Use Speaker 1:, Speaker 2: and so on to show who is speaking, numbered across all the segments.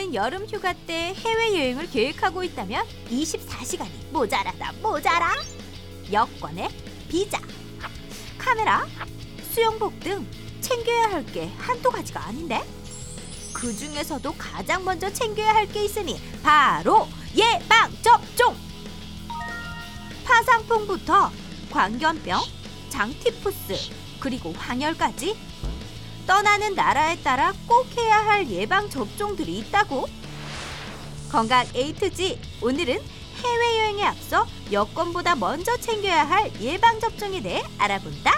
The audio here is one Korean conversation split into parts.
Speaker 1: 본격적인 여름 휴가 때 해외여행을 계획하고 있다면 24시간이 모자라. 여권에 비자, 카메라, 수영복 등 챙겨야 할 게 한두 가지가 아닌데? 그 중에서도 가장 먼저 챙겨야 할 게 있으니 바로 예방접종! 파상풍부터 광견병, 장티푸스, 그리고 황열까지 떠나는 나라에 따라 꼭 해야 할 예방접종들이 있다고. 건강 A to G, 오늘은 해외여행에 앞서 여권보다 먼저 챙겨야 할 예방접종에 대해 알아본다.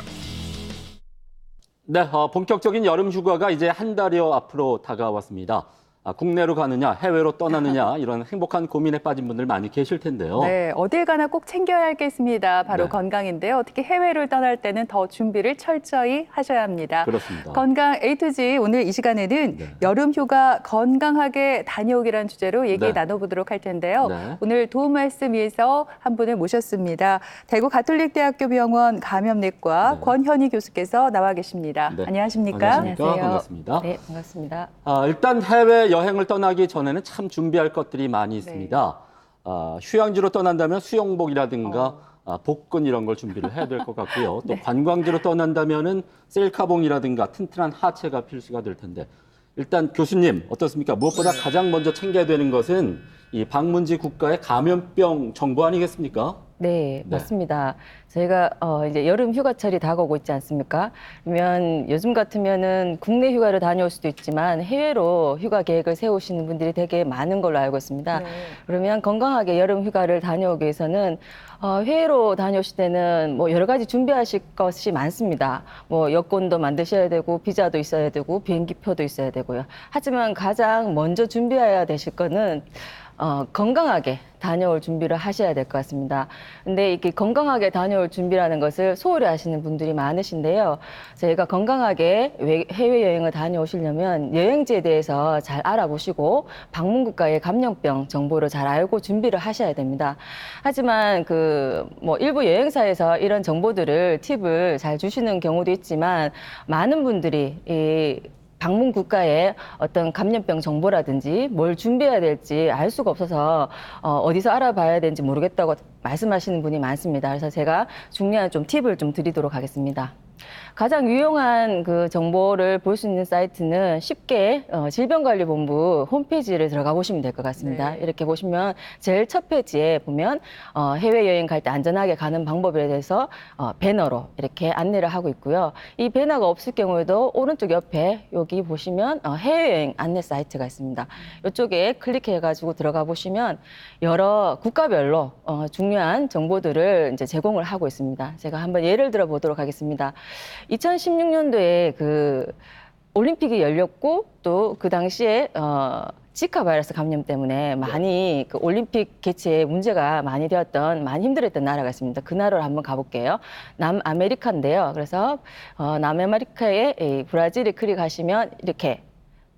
Speaker 2: 네, 본격적인 여름 휴가가 이제 한 달여 앞으로 다가왔습니다. 국내로 가느냐, 해외로 떠나느냐 이런 행복한 고민에 빠진 분들 많이 계실 텐데요.
Speaker 3: 네, 어딜 가나 꼭 챙겨야 할 게 있습니다. 바로
Speaker 2: 네.
Speaker 3: 건강인데요. 특히 해외를 떠날 때는 더 준비를 철저히 하셔야 합니다.
Speaker 2: 그렇습니다.
Speaker 3: 건강 A to G, 오늘 이 시간에는
Speaker 2: 네.
Speaker 3: 여름 휴가 건강하게 다녀오기라는 주제로 얘기
Speaker 2: 네.
Speaker 3: 나눠보도록 할 텐데요.
Speaker 2: 네.
Speaker 3: 오늘 도움 말씀 위해서 한 분을 모셨습니다. 대구 가톨릭대학교 병원 감염내과
Speaker 2: 네.
Speaker 3: 권현희 교수께서 나와 계십니다.
Speaker 2: 네.
Speaker 3: 안녕하십니까?
Speaker 2: 안녕하십니까? 반갑습니다.
Speaker 3: 네, 반갑습니다.
Speaker 2: 일단 해외 여행을 떠나기 전에는 참 준비할 것들이 많이 있습니다. 휴양지로 떠난다면 수영복이라든가 복근 이런 걸 준비를 해야 될 것 같고요. 또
Speaker 3: 네.
Speaker 2: 관광지로 떠난다면은 셀카봉이라든가 튼튼한 하체가 필수가 될 텐데 일단 교수님 어떻습니까? 무엇보다 가장 먼저 챙겨야 되는 것은 이 방문지 국가의 감염병 정보 아니겠습니까?
Speaker 4: 네,
Speaker 2: 네.
Speaker 4: 맞습니다. 저희가 이제 여름 휴가철이 다가오고 있지 않습니까? 그러면 요즘 같으면은 국내 휴가를 다녀올 수도 있지만 해외로 휴가 계획을 세우시는 분들이 되게 많은 걸로 알고 있습니다.
Speaker 3: 네.
Speaker 4: 그러면 건강하게 여름 휴가를 다녀오기 위해서는 해외로 다녀오실 때는 뭐 여러 가지 준비하실 것이 많습니다. 뭐 여권도 만드셔야 되고 비자도 있어야 되고 비행기표도 있어야 되고요. 하지만 가장 먼저 준비해야 되실 거는 건강하게 다녀올 준비를 하셔야 될 것 같습니다. 근데 이렇게 건강하게 다녀올 준비라는 것을 소홀히 하시는 분들이 많으신데요. 저희가 건강하게 해외여행을 다녀오시려면 여행지에 대해서 잘 알아보시고 방문국가의 감염병 정보를 잘 알고 준비를 하셔야 됩니다. 하지만 뭐 일부 여행사에서 이런 정보들을 팁을 잘 주시는 경우도 있지만 많은 분들이 이 방문 국가의 어떤 감염병 정보라든지 뭘 준비해야 될지 알 수가 없어서 어디서 알아봐야 되는지 모르겠다고 말씀하시는 분이 많습니다. 그래서 제가 중요한 좀 팁을 좀 드리도록 하겠습니다. 가장 유용한 그 정보를 볼 수 있는 사이트는 쉽게 질병관리본부 홈페이지를 들어가 보시면 될 것 같습니다.
Speaker 3: 네.
Speaker 4: 이렇게 보시면 제일 첫 페이지에 보면 해외여행 갈 때 안전하게 가는 방법에 대해서 배너로 이렇게 안내를 하고 있고요. 이 배너가 없을 경우에도 오른쪽 옆에 여기 보시면 해외여행 안내 사이트가 있습니다. 이쪽에 클릭해가지고 들어가 보시면 여러 국가별로 중요한 정보들을 이제 제공을 하고 있습니다. 제가 한번 예를 들어 보도록 하겠습니다. 2016년도에 올림픽이 열렸고 또 그 당시에 지카 바이러스 감염 때문에 많이 올림픽 개최에 문제가 많이 되었던, 많이 힘들었던 나라가 있습니다. 그 나라로 한번 가볼게요. 남아메리카인데요. 그래서 남아메리카의 브라질을 클릭하시면 이렇게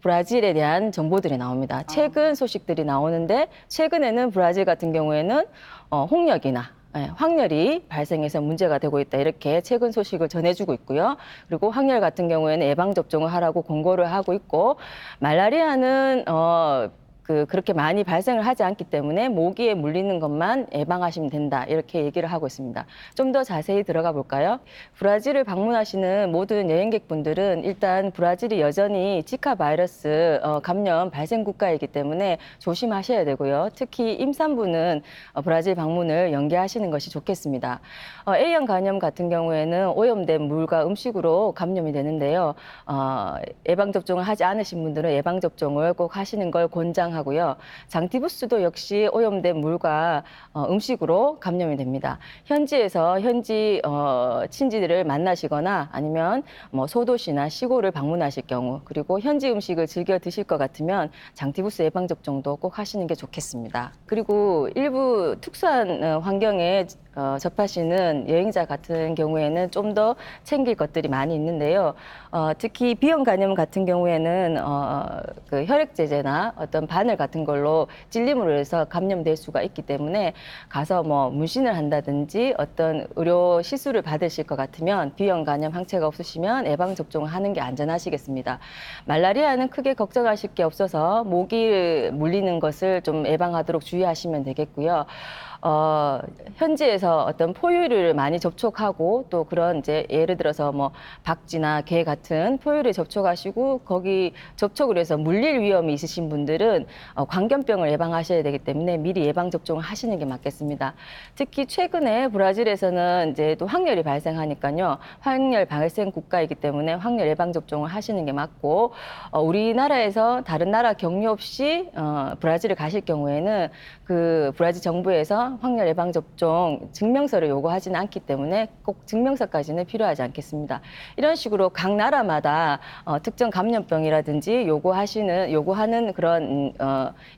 Speaker 4: 브라질에 대한 정보들이 나옵니다. 최근 소식들이 나오는데 최근에는 브라질 같은 경우에는 홍역이나 황열이 발생해서 문제가 되고 있다. 이렇게 최근 소식을 전해주고 있고요. 그리고 황열 같은 경우에는 예방접종을 하라고 권고를 하고 있고, 말라리아는 그렇게 많이 발생을 하지 않기 때문에 모기에 물리는 것만 예방하시면 된다. 이렇게 얘기를 하고 있습니다. 좀 더 자세히 들어가 볼까요? 브라질을 방문하시는 모든 여행객분들은 일단 브라질이 여전히 지카 바이러스 감염 발생 국가이기 때문에 조심하셔야 되고요. 특히 임산부는 브라질 방문을 연기하시는 것이 좋겠습니다. A형 감염 같은 경우에는 오염된 물과 음식으로 감염이 되는데요. 예방접종을 하지 않으신 분들은 예방접종을 꼭 하시는 걸 권장하고요. 장티푸스도 역시 오염된 물과 음식으로 감염이 됩니다. 현지에서 현지 친지들을 만나시거나 아니면 뭐 소도시나 시골을 방문하실 경우, 그리고 현지 음식을 즐겨 드실 것 같으면 장티푸스 예방접종도 꼭 하시는 게 좋겠습니다. 그리고 일부 특수한 환경에 접하시는 여행자 같은 경우에는 좀 더 챙길 것들이 많이 있는데요. 특히 비형 간염 같은 경우에는 그 혈액제제나 어떤 바늘 같은 걸로 찔림으로 해서 감염될 수가 있기 때문에 가서 뭐 문신을 한다든지 어떤 의료 시술을 받으실 것 같으면 비형 간염 항체가 없으시면 예방 접종을 하는 게 안전하시겠습니다. 말라리아는 크게 걱정하실 게 없어서 모기 물리는 것을 좀 예방하도록 주의하시면 되겠고요. 현지에서 어떤 포유류를 많이 접촉하고 또 그런 이제 예를 들어서 뭐 박쥐나 개 같은 포유류에 접촉하시고 거기 접촉을 해서 물릴 위험이 있으신 분들은 광견병을 예방하셔야 되기 때문에 미리 예방 접종을 하시는 게 맞겠습니다. 특히 최근에 브라질에서는 이제 또 황열이 발생하니까요. 황열 발생 국가이기 때문에 황열 예방 접종을 하시는 게 맞고 우리나라에서 다른 나라 격리 없이 브라질을 가실 경우에는 그 브라질 정부에서 황열 예방 접종 증명서를 요구하지는 않기 때문에 꼭 증명서까지는 필요하지 않겠습니다. 이런 식으로 각 나라마다 특정 감염병이라든지 요구하는 그런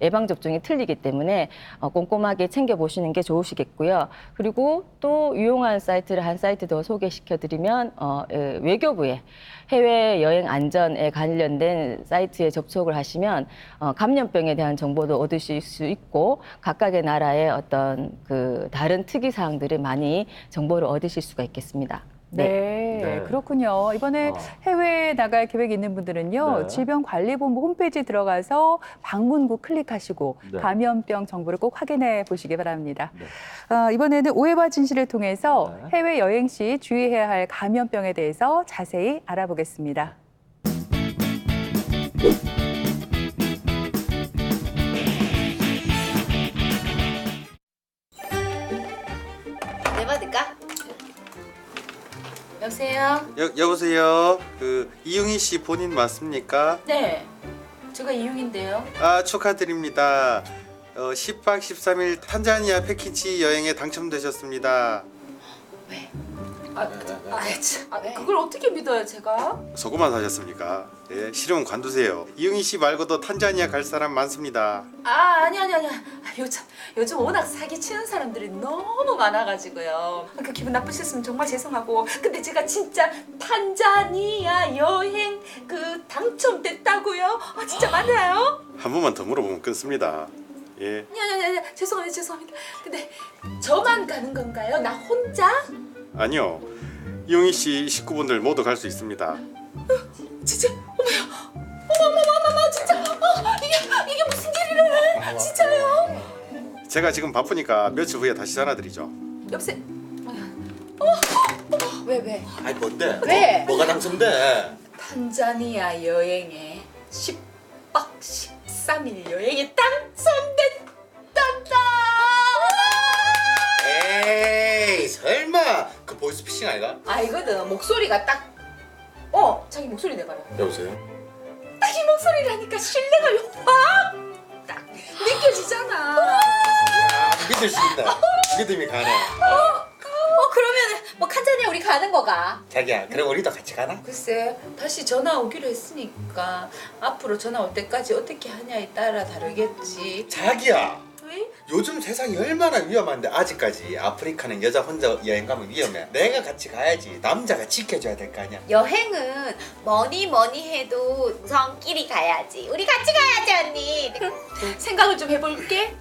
Speaker 4: 예방 접종이 틀리기 때문에 꼼꼼하게 챙겨 보시는 게 좋으시겠고요. 그리고 또 유용한 사이트를 한 사이트 더 소개시켜 드리면 외교부에 해외 여행 안전에 관련된 사이트에 접속을 하시면 감염병에 대한 정보도 얻으실 수 있고 각각의 나라의 어떤 그 다른 특이 사항들을 많이 정보를 얻으실 수가 있겠습니다.
Speaker 3: 네, 그렇군요. 이번에 해외에 나갈 계획이 있는 분들은요.
Speaker 2: 네.
Speaker 3: 질병관리본부 홈페이지에 들어가서 방문구 클릭하시고
Speaker 2: 네.
Speaker 3: 감염병 정보를 꼭 확인해 보시기 바랍니다.
Speaker 2: 네.
Speaker 3: 이번에는 오해와 진실을 통해서
Speaker 2: 네.
Speaker 3: 해외여행 시 주의해야 할 감염병에 대해서 자세히 알아보겠습니다.
Speaker 1: 네 받을까? 여보세요?
Speaker 5: 여보세요. 그 이용희 씨 본인 맞습니까?
Speaker 1: 네, 제가 이용인데요.
Speaker 5: 아, 축하드립니다. 10박 13일 탄자니아 패키지 여행에 당첨되셨습니다.
Speaker 1: 그걸 어떻게 믿어요, 제가?
Speaker 5: 속고만 사셨습니까? 예, 실은 관두세요. 이용희 씨 말고도 탄자니아 갈 사람 많습니다.
Speaker 6: 아니. 요즘 워낙 사기치는 사람들이 너무 많아가지고요. 그 기분 나쁘셨으면 정말 죄송하고. 근데 제가 진짜 탄자니아 여행 당첨됐다고요? 아, 진짜 맞나요?
Speaker 5: 한 번만 더 물어보면 끊습니다. 예.
Speaker 6: 아니. 죄송합니다. 근데 저만 가는 건가요? 나 혼자?
Speaker 5: 아니요. 이용희 씨 식구분들 모두 갈 수 있습니다.
Speaker 6: 진짜? 어머나 진짜. 이게 무슨 일이래? 진짜요?
Speaker 5: 제가 지금 바쁘니까 며칠 후에 다시 전화드리죠.
Speaker 6: 여보세요? 왜?
Speaker 7: 아니 뭔데?
Speaker 6: 왜?
Speaker 7: 뭐가 당첨돼?
Speaker 6: 탄자니아 여행에 10박 13일 여행에 당첨됐단다.
Speaker 7: 에이 설마 그 보이스피싱 아이가?
Speaker 6: 이거는 목소리가 딱 자기 목소리 내봐요.
Speaker 7: 여보세요?
Speaker 6: 딱 이 목소리라니까 신뢰가 확 느껴지잖아.
Speaker 7: 믿을 수 있다. 믿음이 가네.
Speaker 6: 그러면은 뭐 칸자니아 우리 가는 거가?
Speaker 7: 자기야 그럼 우리도 같이 가나?
Speaker 6: 글쎄 다시 전화 오기로 했으니까 앞으로 전화 올 때까지 어떻게 하냐에 따라 다르겠지.
Speaker 7: 자기야
Speaker 6: 왜?
Speaker 7: 요즘 세상이 얼마나 위험한데 아직까지 아프리카는 여자 혼자 여행 가면 위험해. 내가 같이 가야지. 남자가 지켜줘야 될 거 아니야.
Speaker 8: 여행은 뭐니 해도 우선끼리 가야지. 우리 같이 가야지 언니.
Speaker 6: 생각을 좀 해볼게.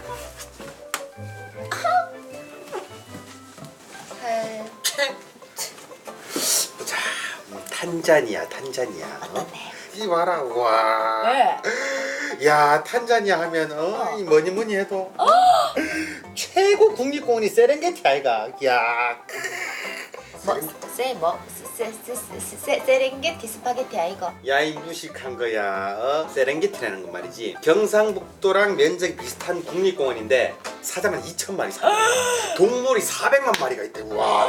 Speaker 7: 자, 탄자니아. 이 봐라 와.
Speaker 6: 왜?
Speaker 7: 야 탄자니아 하면 이 뭐니 해도 최고 국립공원이 세렝게티 아이가. 야.
Speaker 8: 세렝게티 스파게티 아이거.
Speaker 7: 야 이 무식한 거야. 세렝게티라는 건 말이지 경상북도랑 면적이 비슷한 국립공원인데 사자만 2,000마리 살아. 동물이 400만 마리가 있대. 와.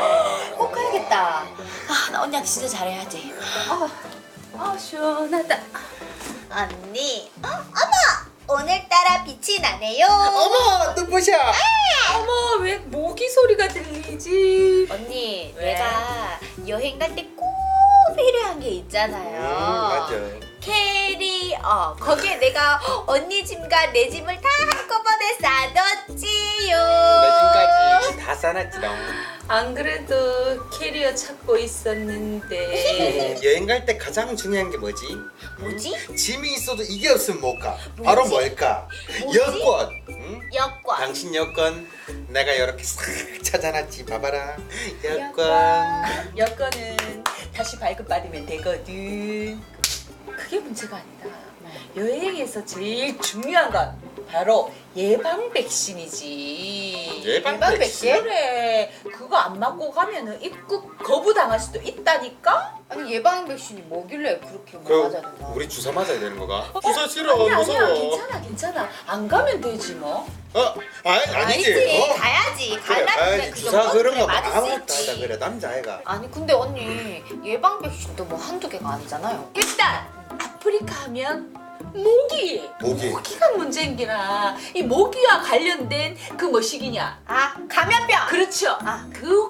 Speaker 8: 꼭 가야겠다. 나 언니한테 진짜 잘해야지.
Speaker 6: 시원하다.
Speaker 8: 언니. 어머, 오늘따라 빛이 나네요.
Speaker 7: 어머 눈부셔.
Speaker 6: 어머 왜 모기 소리가 들리지?
Speaker 8: 언니,
Speaker 6: 왜?
Speaker 8: 내가 여행 갈 때 꼭 필요한 게 있잖아요.
Speaker 7: 맞아.
Speaker 8: 캐리어. 거기에 내가 언니 짐과 내 짐을 다 한꺼번에 싸뒀지요.
Speaker 7: 내 짐까지 다 싸놨지롱.
Speaker 6: 안 그래도 캐리어 찾고 있었는데
Speaker 7: 여행 갈 때 가장 중요한 게 뭐지?
Speaker 8: 뭐지?
Speaker 7: 짐이 있어도 이게 없으면 못 가. 바로 뭘까?
Speaker 8: 뭐지?
Speaker 7: 여권. 응?
Speaker 8: 여권.
Speaker 7: 당신 여권 내가 이렇게 싹 찾아놨지. 봐봐라. 여권.
Speaker 6: 여권은 다시 발급받으면 되거든. 그게 문제가 아니다. 여행에서 제일 중요한 건 바로 예방 백신이지.
Speaker 7: 예방 백신?
Speaker 6: 그래. 그거 안 맞고 가면은 입국 거부당할 수도 있다니까.
Speaker 8: 아니 예방 백신이 뭐길래 그렇게
Speaker 7: 그
Speaker 8: 맞아야 되나?
Speaker 7: 우리 주사 맞아야 되는 거가? 주사 싫어.
Speaker 6: 아니야
Speaker 7: 무서워.
Speaker 6: 괜찮아. 안 가면 되지 뭐.
Speaker 7: 아니지.
Speaker 8: 아니지.
Speaker 7: 어?
Speaker 8: 가야지.
Speaker 7: 그래,
Speaker 8: 갈라면
Speaker 7: 가야지.
Speaker 8: 그
Speaker 7: 주사
Speaker 8: 정도는
Speaker 7: 그런 거
Speaker 8: 맞을 수
Speaker 7: 아무것도
Speaker 8: 있지.
Speaker 7: 아니다 그래 남자애가.
Speaker 8: 아니 근데 언니 예방 백신도 뭐 한두 개가 아니잖아요.
Speaker 6: 일단 아프리카 하면 모기.
Speaker 7: 모기.
Speaker 6: 모기가 문제인기라. 이 모기와 관련된 그 뭐시기냐?
Speaker 8: 아 감염병.
Speaker 6: 그렇죠.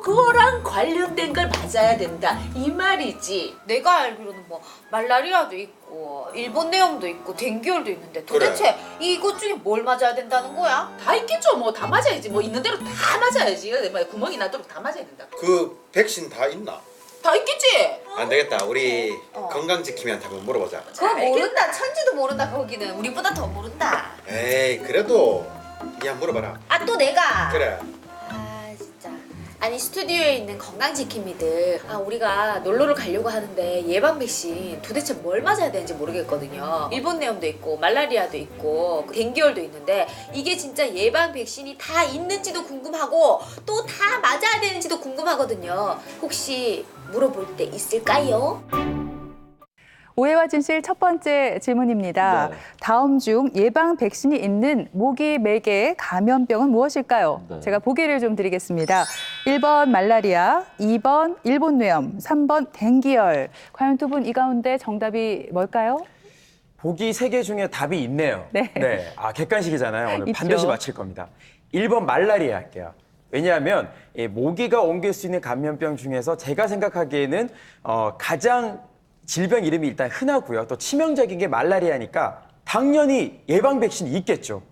Speaker 6: 그거랑 관련된 걸 맞아야 된다. 이 말이지.
Speaker 8: 내가 알기로는 뭐 말라리아도 있고 일본 내염도 있고 댕기열도 있는데 도대체 이것 중에 뭘 맞아야 된다는 거야?
Speaker 6: 다 있겠죠. 뭐 다 맞아야지. 뭐 있는 대로 다 맞아야지. 뭐 구멍이 나도록 다 맞아야 된다.
Speaker 7: 그 백신 다 있나?
Speaker 6: 다 있겠지.
Speaker 7: 안 되겠다. 우리
Speaker 8: 어.
Speaker 7: 건강지킴이한테 한번 물어보자.
Speaker 8: 그거 모른다. 천지도 모른다 거기는. 우리보다 더 모른다.
Speaker 7: 에이 그래도 니 한번 물어봐라.
Speaker 8: 아 또 내가.
Speaker 7: 그래.
Speaker 8: 아 진짜. 아니 스튜디오에 있는 건강지킴이들 우리가 놀러를 가려고 하는데 예방 백신 도대체 뭘 맞아야 되는지 모르겠거든요. 일본 내염도 있고 말라리아도 있고 댕기열도 있는데 이게 진짜 예방 백신이 다 있는지도 궁금하고 또 다 맞아야 되는지도 궁금하거든요. 혹시 물어볼 때 있을까요?
Speaker 3: 오해와 진실 첫 번째 질문입니다.
Speaker 2: 네.
Speaker 3: 다음 중 예방 백신이 있는 모기 매개 감염병은 무엇일까요?
Speaker 2: 네.
Speaker 3: 제가 보기를 좀 드리겠습니다. 1번 말라리아, 2번 일본 뇌염, 3번 댕기열. 과연 두 분 이 가운데 정답이 뭘까요?
Speaker 9: 보기 3개 중에 답이 있네요.
Speaker 3: 네.
Speaker 9: 객관식이잖아요. 오늘
Speaker 3: 있죠.
Speaker 9: 반드시 맞힐 겁니다. 1번 말라리아 할게요. 왜냐하면 이 모기가 옮길 수 있는 감염병 중에서 제가 생각하기에는 가장 질병 이름이 일단 흔하고요. 또 치명적인 게 말라리아니까 당연히 예방 백신이 있겠죠.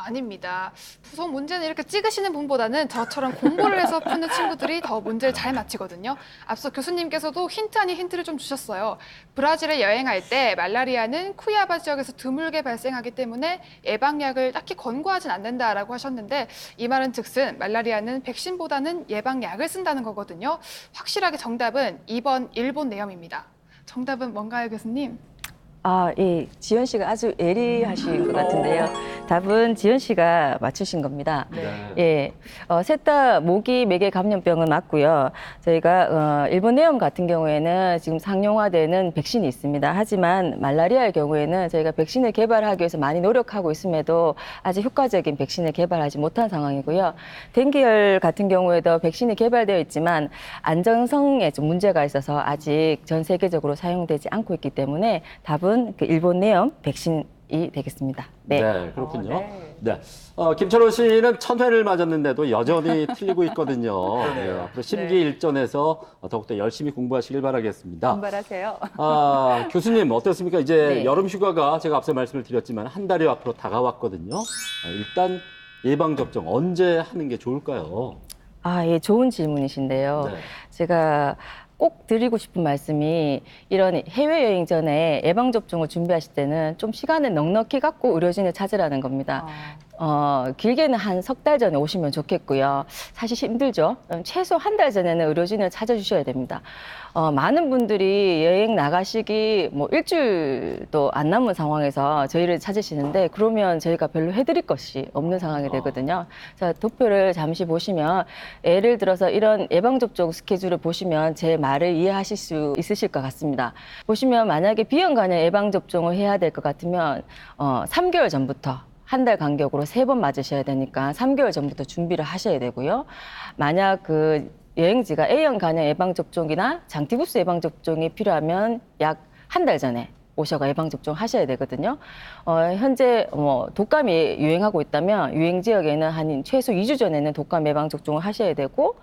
Speaker 10: 아닙니다. 우선 문제는 이렇게 찍으시는 분보다는 저처럼 공부를 해서 푸는 친구들이 더 문제를 잘 맞히거든요. 앞서 교수님께서도 힌트 아닌 힌트를 좀 주셨어요. 브라질에 여행할 때 말라리아는 쿠이아바 지역에서 드물게 발생하기 때문에 예방약을 딱히 권고하진 않는다라고 하셨는데 이 말은 즉슨 말라리아는 백신보다는 예방약을 쓴다는 거거든요. 확실하게 정답은 2번 일본 내염입니다. 정답은 뭔가요, 교수님?
Speaker 4: 예. 지연 씨가 아주 예리하신 것 같은데요. 답은 지연 씨가 맞추신 겁니다. 예. 셋 다 모기 매개 감염병은 맞고요. 저희가 일본 뇌염 같은 경우에는 지금 상용화되는 백신이 있습니다. 하지만 말라리아의 경우에는 저희가 백신을 개발하기 위해서 많이 노력하고 있음에도 아직 효과적인 백신을 개발하지 못한 상황이고요. 댕기열 같은 경우에도 백신이 개발되어 있지만 안정성에 좀 문제가 있어서 아직 전 세계적으로 사용되지 않고 있기 때문에 답은 그 일본 뇌염 백신이 되겠습니다. 네.
Speaker 2: 그렇군요. 네. 김철호 씨는 1000회를 맞았는데도 여전히 틀리고 있거든요. 앞으로 심기일전에서 더욱더 열심히 공부하시길 바라겠습니다.
Speaker 3: 분발하세요.
Speaker 2: 교수님 어떻습니까? 이제
Speaker 4: 네.
Speaker 2: 여름 휴가가 제가 앞서 말씀을 드렸지만 한 달여 앞으로 다가왔거든요. 일단 예방접종 언제 하는 게 좋을까요?
Speaker 4: 예, 좋은 질문이신데요.
Speaker 2: 네.
Speaker 4: 제가 꼭 드리고 싶은 말씀이 이런 해외여행 전에 예방접종을 준비하실 때는 좀 시간을 넉넉히 갖고 의료진을 찾으라는 겁니다. 길게는 한 석 달 전에 오시면 좋겠고요. 사실 힘들죠. 최소 한 달 전에는 의료진을 찾아주셔야 됩니다. 많은 분들이 여행 나가시기 뭐 일주일도 안 남은 상황에서 저희를 찾으시는데 그러면 저희가 별로 해드릴 것이 없는 상황이 되거든요. 자, 도표를 잠시 보시면 예를 들어서 이런 예방접종 스케줄을 보시면 제 말을 이해하실 수 있으실 것 같습니다. 보시면 만약에 비형 간염 예방접종을 해야 될 것 같으면 3개월 전부터 한 달 간격으로 3번 맞으셔야 되니까 3개월 전부터 준비를 하셔야 되고요. 만약 그 여행지가 A형 간염 예방접종이나 장티푸스 예방접종이 필요하면 약 한 달 전에 오셔가 예방접종 하셔야 되거든요. 현재 독감이 유행하고 있다면 유행 지역에는 한 최소 2주 전에는 독감 예방접종을 하셔야 되고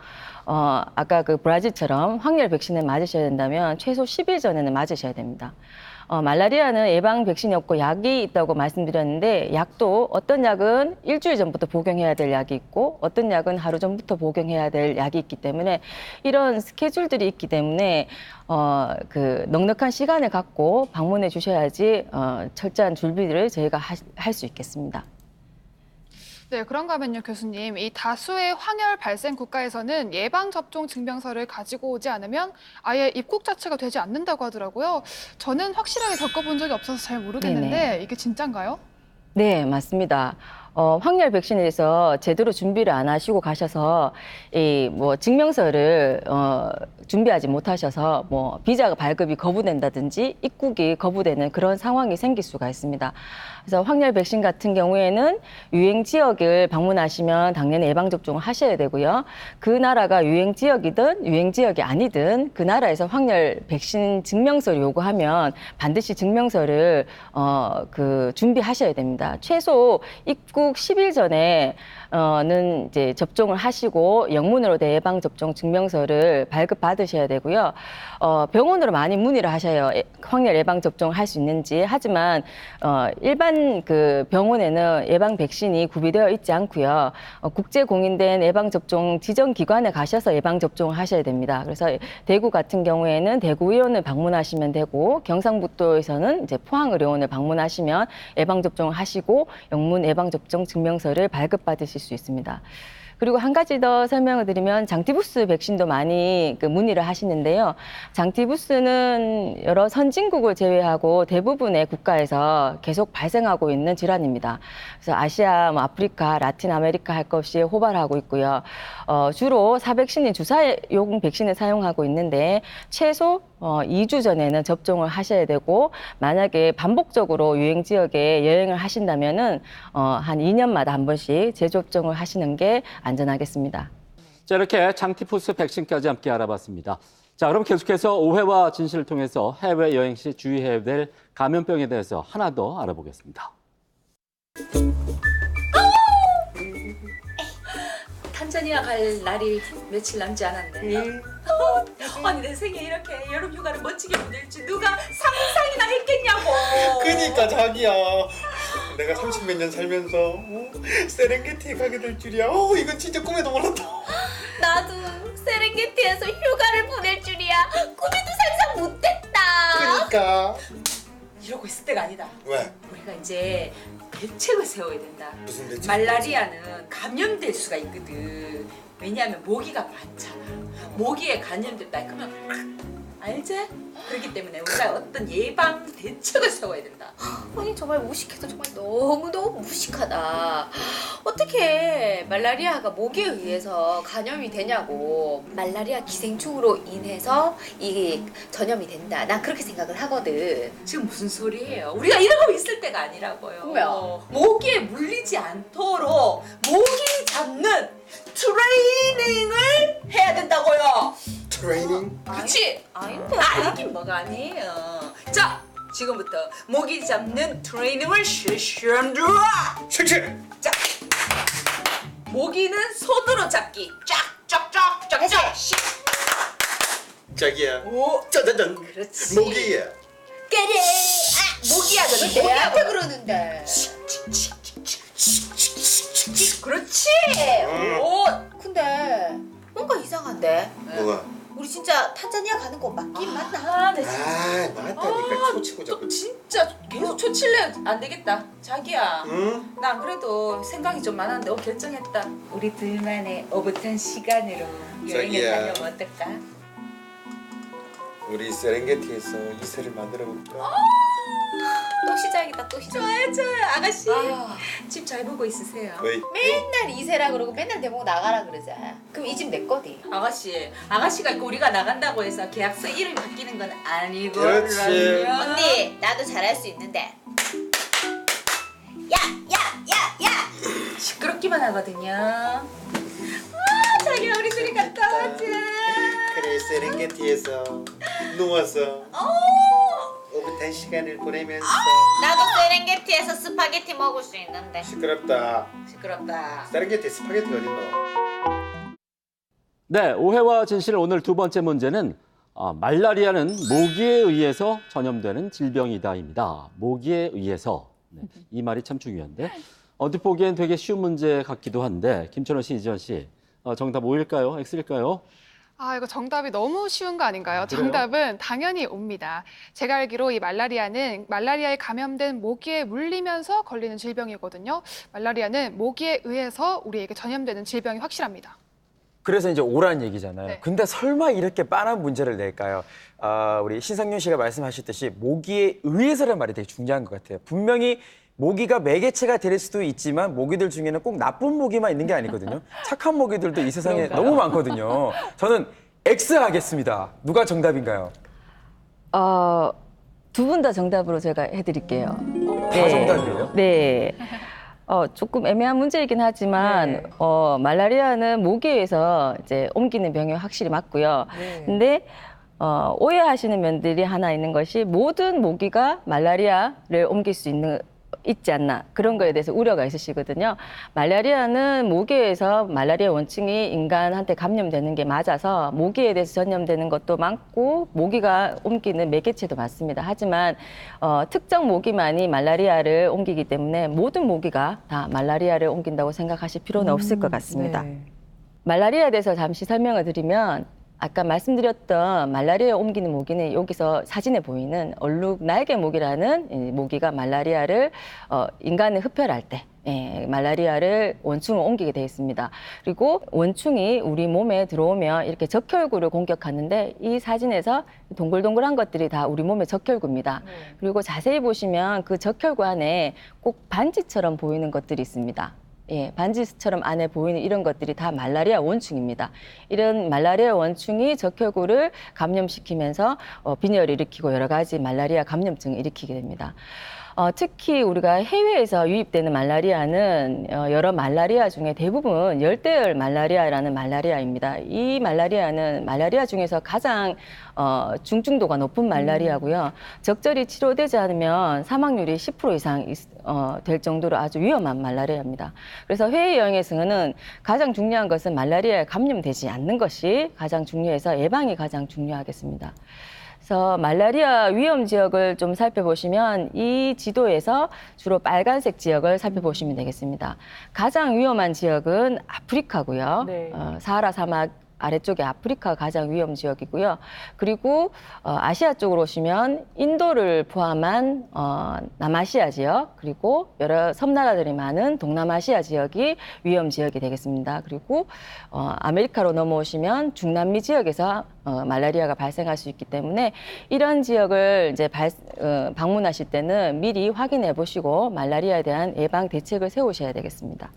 Speaker 4: 아까 그 브라질처럼 확열 백신을 맞으셔야 된다면 최소 10일 전에는 맞으셔야 됩니다. 말라리아는 예방 백신이 없고 약이 있다고 말씀드렸는데 약도 어떤 약은 일주일 전부터 복용해야 될 약이 있고 어떤 약은 하루 전부터 복용해야 될 약이 있기 때문에 이런 스케줄들이 있기 때문에 그 넉넉한 시간을 갖고 방문해 주셔야지 철저한 준비를 저희가 할 수 있겠습니다.
Speaker 10: 네, 그런가 하면요, 교수님. 이 다수의 황열 발생 국가에서는 예방접종 증명서를 가지고 오지 않으면 아예 입국 자체가 되지 않는다고 하더라고요. 저는 확실하게 겪어본 적이 없어서 잘 모르겠는데
Speaker 4: 네네.
Speaker 10: 이게 진짠가요?
Speaker 4: 네, 맞습니다. 황열 백신에 대해서 제대로 준비를 안 하시고 가셔서 이 뭐 증명서를 준비하지 못하셔서 뭐 비자가 발급이 거부된다든지 입국이 거부되는 그런 상황이 생길 수가 있습니다. 그래서 황열 백신 같은 경우에는 유행 지역을 방문하시면 당연히 예방 접종을 하셔야 되고요. 그 나라가 유행 지역이든 유행 지역이 아니든 그 나라에서 황열 백신 증명서를 요구하면 반드시 증명서를 준비하셔야 됩니다. 최소 입국 10일 전에는 이제 접종을 하시고 영문으로 된 예방 접종 증명서를 발급받으셔야 되고요. 병원으로 많이 문의를 하셔요. 황열 예방 접종을 할 수 있는지. 하지만 일반 그 병원에는 예방 백신이 구비되어 있지 않고요. 국제 공인된 예방 접종 지정 기관에 가셔서 예방 접종을 하셔야 됩니다. 그래서 대구 같은 경우에는 대구 의원을 방문하시면 되고 경상북도에서는 이제 포항의료원을 방문하시면 예방 접종을 하시고 영문 예방 접종 증명서를 발급받으실 수 있습니다. 그리고 한 가지 더 설명을 드리면 장티부스 백신도 많이 문의를 하시는데요. 장티부스는 여러 선진국을 제외하고 대부분의 국가에서 계속 발생하고 있는 질환입니다. 그래서 아시아, 아프리카, 라틴 아메리카 할 것 없이 호발하고 있고요. 주로 사백신인 주사용 백신을 사용하고 있는데 최소 2주 전에는 접종을 하셔야 되고 만약에 반복적으로 유행 지역에 여행을 하신다면은 한 2년마다 한 번씩 재접종을 하시는 게 안전하겠습니다.
Speaker 2: 자, 이렇게 장티푸스 백신까지 함께 알아봤습니다. 자, 그럼 계속해서 오해와 진실을 통해서 해외여행 시 주의해야 될 감염병에 대해서 하나 더 알아보겠습니다.
Speaker 6: 탄자니아 갈 날이 며칠 남지 않았네. 아니 내 생에 이렇게 여름 휴가를 멋지게 보낼 줄 누가 상상이나 했겠냐고.
Speaker 5: 그니까 자기야. 내가 30몇 년 살면서 세렝게티에 가게 될 줄이야. 이건 진짜 꿈에도 몰랐다.
Speaker 8: 나도 세렝게티에서 휴가를 보낼 줄이야. 꿈에도 상상 못했다.
Speaker 5: 그니까.
Speaker 6: 이러고 있을 때가 아니다.
Speaker 5: 왜?
Speaker 6: 우리가 이제 대책을 세워야 된다.
Speaker 5: 무슨 대책?
Speaker 6: 말라리아는 감염될 수가 있거든. 왜냐하면 모기가 많잖아. 모기에 감염됐다 그러면 알지? 그렇기 때문에 우리가 어떤 예방 대책을 세워야 된다.
Speaker 8: 아니 정말 무식해도 정말 너무너무 무식하다. 어떻게 말라리아가 모기에 의해서 감염이 되냐고. 말라리아 기생충으로 인해서 이게 전염이 된다. 난 그렇게 생각을 하거든.
Speaker 6: 지금 무슨 소리예요? 우리가 이러고 있을 때가 아니라고요.
Speaker 8: 왜요?
Speaker 6: 모기에 물리지 않도록 모기 잡는 트레이닝을 해야 된다고요.
Speaker 5: 트레이닝?
Speaker 6: 그치?
Speaker 8: 아닌데.
Speaker 6: 아니긴 뭐가 아니에요. 자, 지금부터 모기 잡는 트레이닝을 실시한 들어.
Speaker 5: 실시!
Speaker 6: 자, 모기는 손으로 잡기. 쫙쫙쫙쫙쫙.
Speaker 5: 자기야.
Speaker 6: 오,
Speaker 5: 짜자잔.
Speaker 6: 그렇지.
Speaker 5: 모기야.
Speaker 6: 깨래. 모기야, 너
Speaker 8: 내한테 그러는데.
Speaker 6: 그렇지. 오,
Speaker 8: 근데 뭔가 이상한데.
Speaker 5: 뭐가?
Speaker 8: 우리 진짜 탄자니아 가는 거 맞긴 맞나?
Speaker 6: 아, 나 진짜.
Speaker 5: 맞다니까. 초치고
Speaker 6: 또
Speaker 5: 자꾸.
Speaker 6: 진짜 계속 초칠래 안 되겠다. 자기야.
Speaker 5: 응?
Speaker 6: 나 그래도 생각이 좀 많았는데 결정했다. 우리 둘만의 오붓한 시간으로 여행을
Speaker 5: 자기야.
Speaker 6: 가려면 어떨까?
Speaker 5: 우리 세렝게티에서 이세를 만들어 볼까?
Speaker 8: 또 시작이다 또 시작.
Speaker 6: 좋아요. 아가씨.
Speaker 8: 아,
Speaker 6: 집 잘 보고 있으세요.
Speaker 5: 왜?
Speaker 8: 맨날 이세라 그러고 맨날 대보고 나가라 그러자. 그럼 이 집 내 거디.
Speaker 6: 아가씨가 있고 우리가 나간다고 해서 계약서 이름이 바뀌는 건 아니고.
Speaker 5: 그렇지.
Speaker 8: 언니 나도 잘할 수 있는데. 야.
Speaker 6: 시끄럽기만 하거든요. 아, 자기야 우리 둘이 갔다 오자.
Speaker 5: 그래 세렝게티에서 누워서 오붓한 시간을 보내면서
Speaker 8: 나도 세렝게티에서 스파게티 먹을 수 있는데.
Speaker 5: 시끄럽다. 세렝게티 스파게티가 어딨노?
Speaker 2: 네, 오해와 진실 오늘 두 번째 문제는 말라리아는 모기에 의해서 전염되는 질병이다입니다. 모기에 의해서. 네, 이 말이 참 중요한데 언뜻 보기엔 되게 쉬운 문제 같기도 한데 김천호 씨, 이지연 씨 정답 O일까요? X일까요?
Speaker 10: 이거 정답이 너무 쉬운 거 아닌가요?
Speaker 2: 그래요?
Speaker 10: 정답은 당연히 O입니다. 제가 알기로 이 말라리아는 말라리아에 감염된 모기에 물리면서 걸리는 질병이거든요. 말라리아는 모기에 의해서 우리에게 전염되는 질병이 확실합니다.
Speaker 9: 그래서 이제 오란 얘기잖아요.
Speaker 10: 네.
Speaker 9: 근데 설마 이렇게 빤한 문제를 낼까요? 우리 신상윤 씨가 말씀하셨듯이 모기에 의해서라는 말이 되게 중요한 것 같아요. 분명히 모기가 매개체가 될 수도 있지만 모기들 중에는 꼭 나쁜 모기만 있는 게 아니거든요. 착한 모기들도 이 세상에 너무 많거든요. 저는 X 하겠습니다. 누가 정답인가요?
Speaker 4: 두 분 다 정답으로 제가 해드릴게요.
Speaker 9: 다 정답이에요?
Speaker 4: 네. 조금 애매한 문제이긴 하지만
Speaker 3: 네.
Speaker 4: 말라리아는 모기에서 이제 옮기는 병이 확실히 맞고요.
Speaker 3: 네.
Speaker 4: 근데 오해하시는 면들이 하나 있는 것이 모든 모기가 말라리아를 옮길 수 있지 않나 그런 거에 대해서 우려가 있으시거든요. 말라리아는 모기에서 말라리아 원충이 인간한테 감염되는 게 맞아서 모기에 대해서 전염되는 것도 많고 모기가 옮기는 매개체도 많습니다. 하지만 특정 모기만이 말라리아를 옮기기 때문에 모든 모기가 다 말라리아를 옮긴다고 생각하실 필요는 없을 것 같습니다.
Speaker 3: 네.
Speaker 4: 말라리아에 대해서 잠시 설명을 드리면 아까 말씀드렸던 말라리아 옮기는 모기는 여기서 사진에 보이는 얼룩 날개 모기라는 이 모기가 말라리아를 인간을 흡혈할 때 말라리아를 원충을 옮기게 되어 있습니다. 그리고 원충이 우리 몸에 들어오면 이렇게 적혈구를 공격하는데 이 사진에서 동글동글한 것들이 다 우리 몸의 적혈구입니다. 그리고 자세히 보시면 그 적혈구 안에 꼭 반지처럼 보이는 것들이 있습니다. 반지처럼 안에 보이는 이런 것들이 다 말라리아 원충입니다. 이런 말라리아 원충이 적혈구를 감염시키면서 빈혈을 일으키고 여러 가지 말라리아 감염증을 일으키게 됩니다. 특히 우리가 해외에서 유입되는 말라리아는 여러 말라리아 중에 대부분 열대열 말라리아라는 말라리아입니다. 이 말라리아는 말라리아 중에서 가장 중증도가 높은 말라리아고요. 적절히 치료되지 않으면 사망률이 10% 이상 될 정도로 아주 위험한 말라리아입니다. 그래서 해외여행에서는 가장 중요한 것은 말라리아에 감염되지 않는 것이 가장 중요해서 예방이 가장 중요하겠습니다. 그래서 말라리아 위험 지역을 좀 살펴보시면 이 지도에서 주로 빨간색 지역을 살펴보시면 되겠습니다. 가장 위험한 지역은 아프리카고요.
Speaker 3: 네.
Speaker 4: 사하라 사막 아래쪽에 아프리카가 가장 위험 지역이고요. 그리고 아시아 쪽으로 오시면 인도를 포함한 남아시아 지역, 그리고 여러 섬나라들이 많은 동남아시아 지역이 위험 지역이 되겠습니다. 그리고 아메리카로 넘어오시면 중남미 지역에서 말라리아가 발생할 수 있기 때문에 이런 지역을 이제 방문하실 때는 미리 확인해 보시고 말라리아에 대한 예방 대책을 세우셔야 되겠습니다.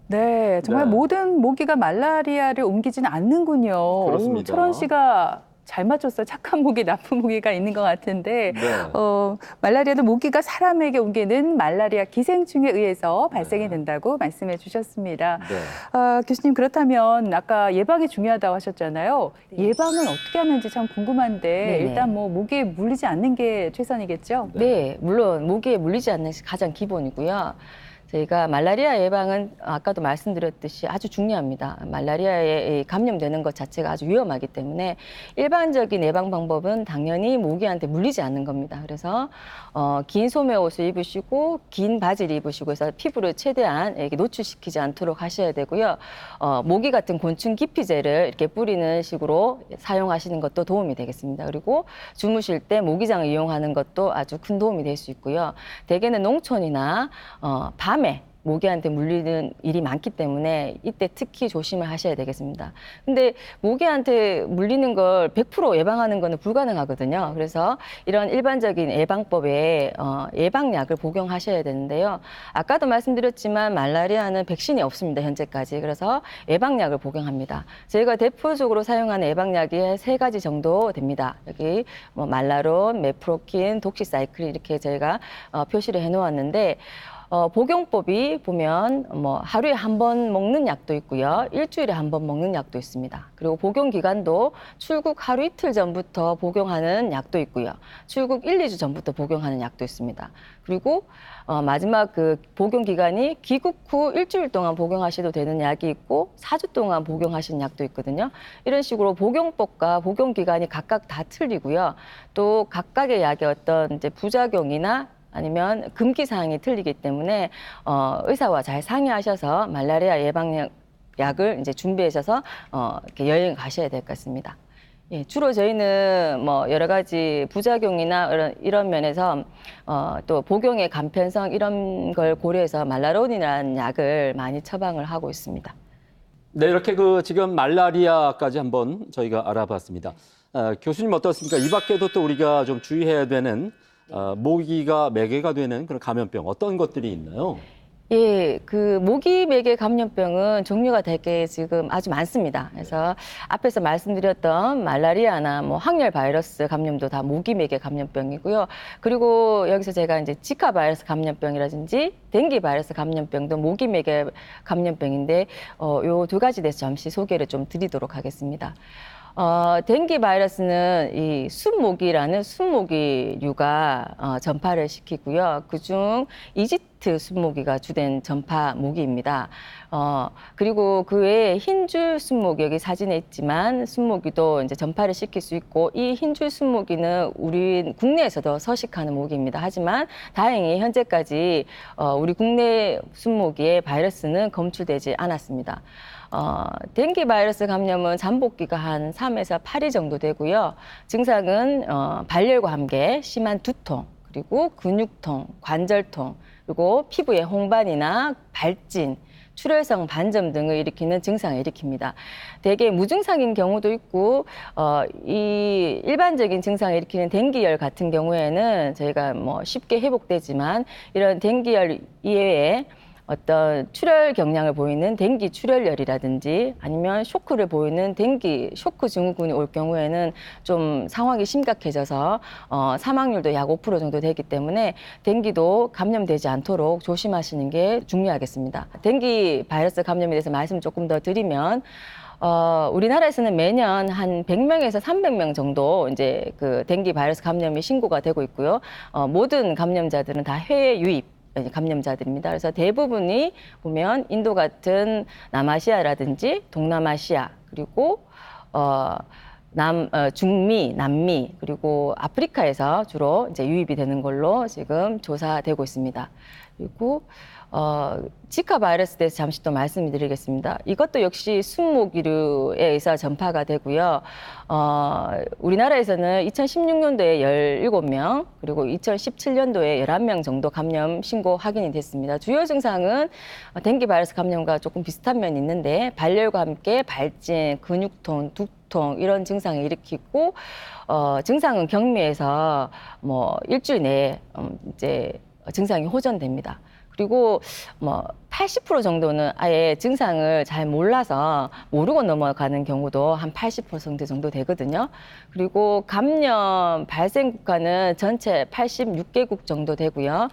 Speaker 3: 네, 정말
Speaker 2: 네.
Speaker 3: 모든 모기가 말라리아를 옮기지는 않는군요.
Speaker 2: 그렇습니다.
Speaker 3: 철원 씨가 잘 맞췄어요. 착한 모기, 나쁜 모기가 있는 것 같은데
Speaker 2: 네.
Speaker 3: 말라리아는 모기가 사람에게 옮기는 말라리아 기생충에 의해서 발생이 된다고 말씀해 주셨습니다.
Speaker 2: 네.
Speaker 3: 교수님, 그렇다면 아까 예방이 중요하다고 하셨잖아요. 예방은 어떻게 하는지 참 궁금한데
Speaker 4: 네네.
Speaker 3: 일단 뭐 모기에 물리지 않는 게 최선이겠죠?
Speaker 4: 네, 물론 모기에 물리지 않는 것이 가장 기본이고요. 저희가 말라리아 예방은 아까도 말씀드렸듯이 아주 중요합니다. 말라리아에 감염되는 것 자체가 아주 위험하기 때문에 일반적인 예방 방법은 당연히 모기한테 물리지 않는 겁니다. 그래서 긴 소매 옷을 입으시고 긴 바지를 입으시고 해서 피부를 최대한 이렇게 노출시키지 않도록 하셔야 되고요. 모기 같은 곤충 기피제를 이렇게 뿌리는 식으로 사용하시는 것도 도움이 되겠습니다. 그리고 주무실 때 모기장을 이용하는 것도 아주 큰 도움이 될 수 있고요. 대개는 농촌이나 밤에 모기한테 물리는 일이 많기 때문에 이때 특히 조심을 하셔야 되겠습니다. 근데 모기한테 물리는 걸 100% 예방하는 것은 불가능하거든요. 그래서 이런 일반적인 예방법에 예방약을 복용하셔야 되는데요. 아까도 말씀드렸지만 말라리아는 백신이 없습니다, 현재까지. 그래서 예방약을 복용합니다. 저희가 대표적으로 사용하는 예방약이 3가지 정도 됩니다. 여기 뭐 말라론, 메프로킨, 독시사이클 이렇게 저희가 표시를 해놓았는데 복용법이 보면 뭐 하루에 한 번 먹는 약도 있고요. 일주일에 한 번 먹는 약도 있습니다. 그리고 복용 기간도 출국 하루 이틀 전부터 복용하는 약도 있고요. 출국 1, 2주 전부터 복용하는 약도 있습니다. 그리고 마지막 그 복용 기간이 귀국 후 일주일 동안 복용하셔도 되는 약이 있고 4주 동안 복용하시는 약도 있거든요. 이런 식으로 복용법과 복용 기간이 각각 다 틀리고요. 또 각각의 약의 어떤 이제 부작용이나 아니면 금기 사항이 틀리기 때문에 의사와 잘 상의하셔서 말라리아 예방약을 이제 준비하셔서 이렇게 여행 가셔야 될 것 같습니다. 예, 주로 저희는 뭐 여러 가지 부작용이나 이런 면에서 또 복용의 간편성 이런 걸 고려해서 말라론이라는 약을 많이 처방을 하고 있습니다.
Speaker 2: 네, 이렇게 지금 말라리아까지 한번 저희가 알아봤습니다. 교수님 어떻습니까? 이 밖에도 또 우리가 좀 주의해야 되는 모기가 매개가 되는 그런 감염병 어떤 것들이 있나요?
Speaker 4: 예, 그 모기 매개 감염병은 종류가 되게 지금 아주 많습니다. 그래서 앞에서 말씀드렸던 말라리아나 뭐 항열 바이러스 감염도 다 모기 매개 감염병이고요. 그리고 여기서 제가 이제 지카 바이러스 감염병이라든지 댕기 바이러스 감염병도 모기 매개 감염병인데 요 두 가지 대해서 잠시 소개를 좀 드리도록 하겠습니다. 댕기 바이러스는 이 순모기라는 순모기류가 전파를 시키고요. 그중 이집트 순모기가 주된 전파 모기입니다. 그리고 그 외에 흰줄 순모기, 여기 사진에 있지만 순모기도 이제 전파를 시킬 수 있고, 이 흰줄 순모기는 우리 국내에서도 서식하는 모기입니다. 하지만 다행히 현재까지 우리 국내 순모기의 바이러스는 검출되지 않았습니다. 댕기 바이러스 감염은 잠복기가 한 3에서 8일 정도 되고요. 증상은 발열과 함께 심한 두통, 그리고 근육통, 관절통, 그리고 피부에 홍반이나 발진, 출혈성 반점 등을 일으키는 증상을 일으킵니다. 대개 무증상인 경우도 있고 이 일반적인 증상을 일으키는 댕기열 같은 경우에는 저희가 뭐 쉽게 회복되지만, 이런 댕기열 이외에 어떤 출혈 경향을 보이는 댕기 출혈열이라든지 아니면 쇼크를 보이는 댕기 쇼크 증후군이 올 경우에는 좀 상황이 심각해져서 사망률도 약 5% 정도 되기 때문에 댕기도 감염되지 않도록 조심하시는 게 중요하겠습니다. 댕기 바이러스 감염에 대해서 말씀 조금 더 드리면, 우리나라에서는 매년 한 100명에서 300명 정도 이제 그 댕기 바이러스 감염이 신고가 되고 있고요. 모든 감염자들은 다 해외 유입 감염자들입니다. 그래서 대부분이 보면 인도 같은 남아시아라든지 동남아시아, 그리고 중미, 남미, 그리고 아프리카에서 주로 이제 유입이 되는 걸로 지금 조사되고 있습니다. 그리고 지카 바이러스에 대해서 잠시 또 말씀드리겠습니다. 이것도 역시 순모기류에 의해서 전파가 되고요. 우리나라에서는 2016년도에 17명, 그리고 2017년도에 11명 정도 감염 신고 확인이 됐습니다. 주요 증상은 댕기 바이러스 감염과 조금 비슷한 면이 있는데, 발열과 함께 발진, 근육통, 두통 이런 증상을 일으키고, 증상은 경미해서 뭐 일주일 내에 이제 증상이 호전됩니다. 그리고 뭐 80% 정도는 아예 증상을 잘 몰라서 모르고 넘어가는 경우도 한 80% 정도 되거든요. 그리고 감염 발생 국가는 전체 86개국 정도 되고요.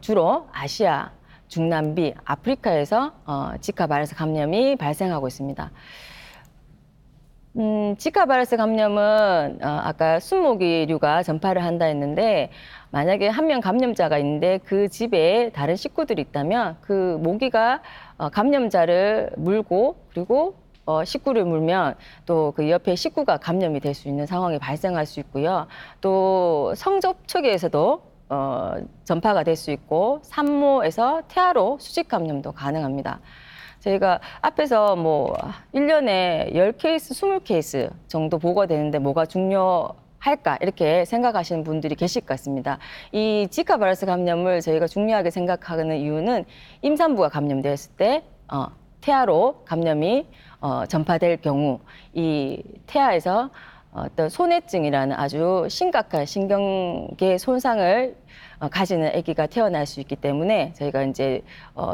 Speaker 4: 주로 아시아, 중남미, 아프리카에서 지카 바이러스 감염이 발생하고 있습니다. 지카 바이러스 감염은 아까 순모기류가 전파를 한다 했는데, 만약에 한 명 감염자가 있는데 그 집에 다른 식구들이 있다면 그 모기가 감염자를 물고, 그리고 식구를 물면 또 그 옆에 식구가 감염이 될 수 있는 상황이 발생할 수 있고요. 또 성접촉에서도 전파가 될 수 있고, 산모에서 태아로 수직 감염도 가능합니다. 저희가 앞에서 뭐 1년에 10케이스, 20케이스 정도 보고되는데 뭐가 중요할까 이렇게 생각하시는 분들이 계실 것 같습니다. 이 지카 바이러스 감염을 저희가 중요하게 생각하는 이유는 임산부가 감염되었을 때 태아로 감염이 전파될 경우, 이 태아에서 어떤 소뇌증이라는 아주 심각한 신경계 손상을 가지는 아기가 태어날 수 있기 때문에 저희가 이제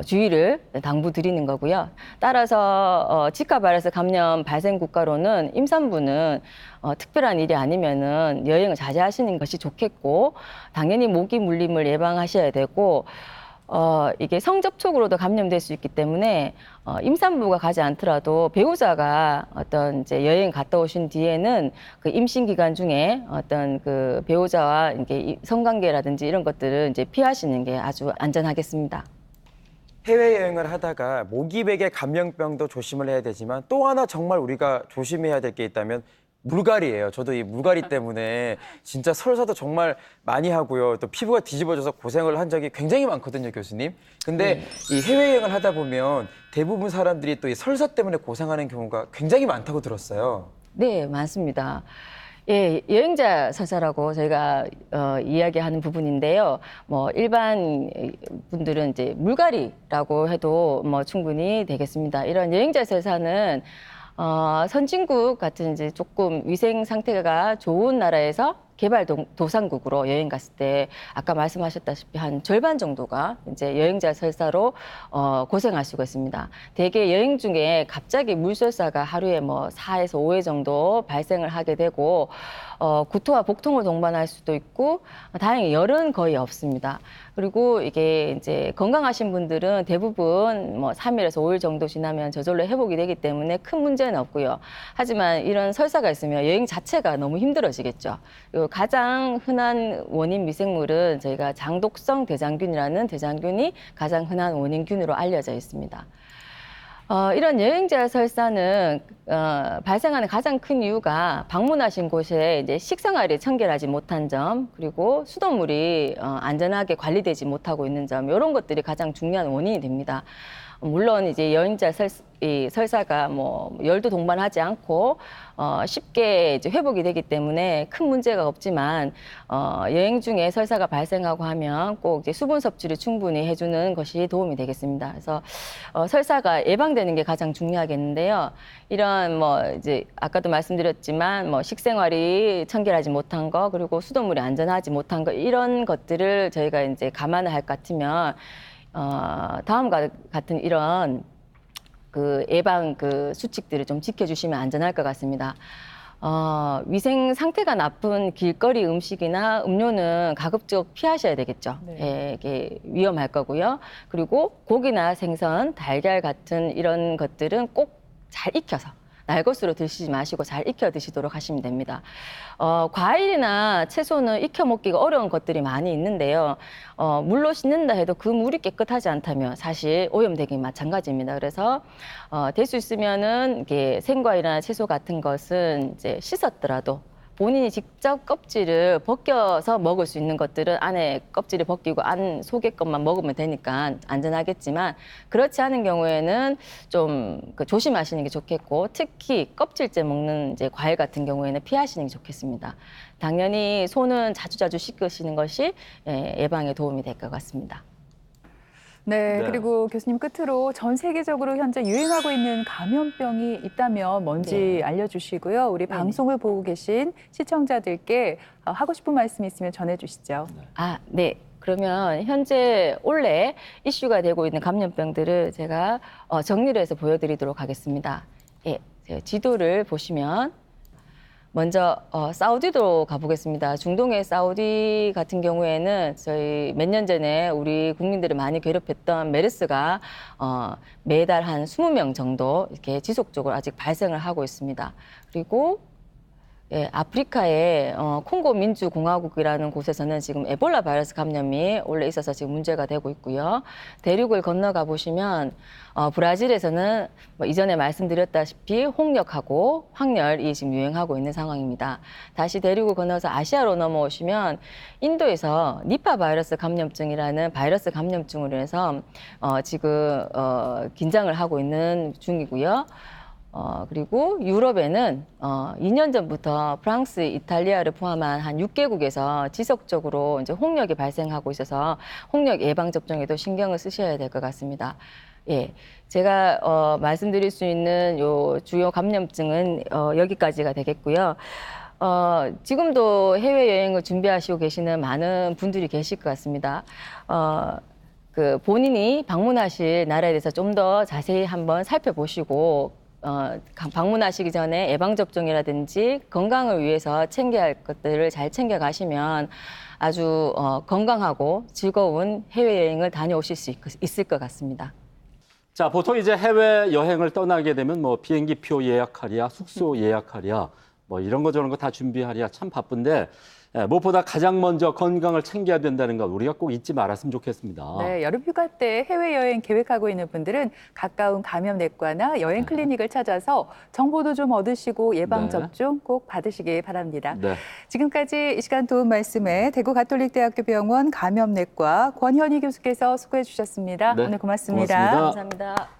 Speaker 4: 주의를 당부드리는 거고요. 따라서 지카 바이러스 감염 발생 국가로는 임산부는 특별한 일이 아니면은 여행을 자제하시는 것이 좋겠고, 당연히 모기 물림을 예방하셔야 되고, 이게 성접촉으로도 감염될 수 있기 때문에 임산부가 가지 않더라도 배우자가 어떤 이제 여행 갔다 오신 뒤에는 그 임신 기간 중에 어떤 그 배우자와 이게 성관계라든지 이런 것들을 이제 피하시는 게 아주 안전하겠습니다.
Speaker 9: 해외여행을 하다가 모기백의 감염병도 조심을 해야 되지만 또 하나 정말 우리가 조심해야 될 게 있다면 물갈이예요. 저도 이 물갈이 때문에 진짜 설사도 정말 많이 하고요. 또 피부가 뒤집어져서 고생을 한 적이 굉장히 많거든요, 교수님. 근데 이 해외여행을 하다 보면 대부분 사람들이 또 이 설사 때문에 고생하는 경우가 굉장히 많다고 들었어요.
Speaker 4: 네, 많습니다. 예, 여행자 설사라고 저희가 이야기하는 부분인데요. 뭐 일반 분들은 이제 물갈이라고 해도 뭐 충분히 되겠습니다. 이런 여행자 설사는 선진국 같은 이제 조금 위생 상태가 좋은 나라에서 개발도상국으로 여행 갔을 때 아까 말씀하셨다시피 한 절반 정도가 이제 여행자 설사로 고생할 수가 있습니다. 대개 여행 중에 갑자기 물설사가 하루에 뭐 4에서 5회 정도 발생을 하게 되고 구토와 복통을 동반할 수도 있고 다행히 열은 거의 없습니다. 그리고 이게 이제 건강하신 분들은 대부분 뭐 3일에서 5일 정도 지나면 저절로 회복이 되기 때문에 큰 문제는 없고요. 하지만 이런 설사가 있으면 여행 자체가 너무 힘들어지겠죠. 가장 흔한 원인 미생물은 저희가 장독성 대장균이라는 대장균이 가장 흔한 원인균으로 알려져 있습니다. 이런 여행자 설사는 발생하는 가장 큰 이유가 방문하신 곳에 이제 식생활이 청결하지 못한 점, 그리고 수돗물이 안전하게 관리되지 못하고 있는 점, 이런 것들이 가장 중요한 원인이 됩니다. 물론 이제 여행자 설사가 뭐 열도 동반하지 않고 쉽게 이제 회복이 되기 때문에 큰 문제가 없지만 여행 중에 설사가 발생하고 하면 꼭 이제 수분 섭취를 충분히 해주는 것이 도움이 되겠습니다. 그래서 설사가 예방되는 게 가장 중요하겠는데요. 이런 뭐 이제 아까도 말씀드렸지만 뭐 식생활이 청결하지 못한 거, 그리고 수돗물이 안전하지 못한 거, 이런 것들을 저희가 이제 감안을 할 것 같으면 다음과 같은 이런 그 예방 그 수칙들을 좀 지켜주시면 안전할 것 같습니다. 위생 상태가 나쁜 길거리 음식이나 음료는 가급적 피하셔야 되겠죠.
Speaker 3: 네.
Speaker 4: 예, 이게 위험할 거고요. 그리고 고기나 생선, 달걀 같은 이런 것들은 꼭 잘 익혀서 날것으로 드시지 마시고 잘 익혀 드시도록 하시면 됩니다. 과일이나 채소는 익혀 먹기가 어려운 것들이 많이 있는데요. 물로 씻는다 해도 그 물이 깨끗하지 않다면 사실 오염되기 마찬가지입니다. 그래서 될 수 있으면은 이게 생과일이나 채소 같은 것은 이제 씻었더라도 본인이 직접 껍질을 벗겨서 먹을 수 있는 것들은 안에 껍질을 벗기고 안 속의 것만 먹으면 되니까 안전하겠지만, 그렇지 않은 경우에는 좀 조심하시는 게 좋겠고, 특히 껍질째 먹는 이제 과일 같은 경우에는 피하시는 게 좋겠습니다. 당연히 손은 자주자주 씻으시는 것이 예방에 도움이 될 것 같습니다.
Speaker 3: 네,
Speaker 2: 네.
Speaker 3: 그리고 교수님 끝으로 전 세계적으로 현재 유행하고 있는 감염병이 있다면 뭔지 알려주시고요. 우리 방송을 보고 계신 시청자들께 하고 싶은 말씀 있으면 전해주시죠.
Speaker 4: 네. 그러면 현재 올해 이슈가 되고 있는 감염병들을 제가 정리를 해서 보여드리도록 하겠습니다. 예, 지도를 보시면 먼저 사우디로 가보겠습니다. 중동의 사우디 같은 경우에는 저희 몇 년 전에 우리 국민들을 많이 괴롭혔던 메르스가 매달 한 20명 정도 이렇게 지속적으로 아직 발생을 하고 있습니다. 그리고 아프리카의 콩고 민주공화국이라는 곳에서는 지금 에볼라 바이러스 감염이 원래 있어서 지금 문제가 되고 있고요. 대륙을 건너가 보시면 브라질에서는 뭐 이전에 말씀드렸다시피 홍역하고 황열이 지금 유행하고 있는 상황입니다. 다시 대륙을 건너서 아시아로 넘어오시면 인도에서 니파 바이러스 감염증이라는 바이러스 감염증으로 해서 지금 긴장을 하고 있는 중이고요. 그리고 유럽에는 2년 전부터 프랑스, 이탈리아를 포함한 한 6개국에서 지속적으로 이제 홍역이 발생하고 있어서 홍역 예방 접종에도 신경을 쓰셔야 될 것 같습니다. 예, 제가 말씀드릴 수 있는 요 주요 감염증은 여기까지가 되겠고요. 지금도 해외 여행을 준비하시고 계시는 많은 분들이 계실 것 같습니다. 본인이 방문하실 나라에 대해서 좀 더 자세히 한번 살펴보시고 방문하시기 전에 예방접종이라든지 건강을 위해서 챙겨야 할 것들을 잘 챙겨가시면 아주 건강하고 즐거운 해외여행을 다녀오실 수 있을 것 같습니다.
Speaker 2: 자, 보통 이제 해외 여행을 떠나게 되면 뭐 비행기표 예약하랴, 숙소 예약하랴, 뭐 이런 거 저런 거 다 준비하랴 참 바쁜데 무엇보다 가장 먼저 건강을 챙겨야 된다는 것 우리가 꼭 잊지 말았으면 좋겠습니다.
Speaker 3: 네, 여름 휴가 때 해외여행 계획하고 있는 분들은 가까운 감염내과나 여행 클리닉을 찾아서 정보도 좀 얻으시고 예방접종 꼭 받으시기 바랍니다.
Speaker 2: 네.
Speaker 3: 지금까지 이 시간 도움 말씀에 대구가톨릭대학교 병원 감염내과 권현희 교수께서 수고해 주셨습니다.
Speaker 2: 네,
Speaker 3: 오늘 고맙습니다.
Speaker 2: 고맙습니다.
Speaker 4: 감사합니다.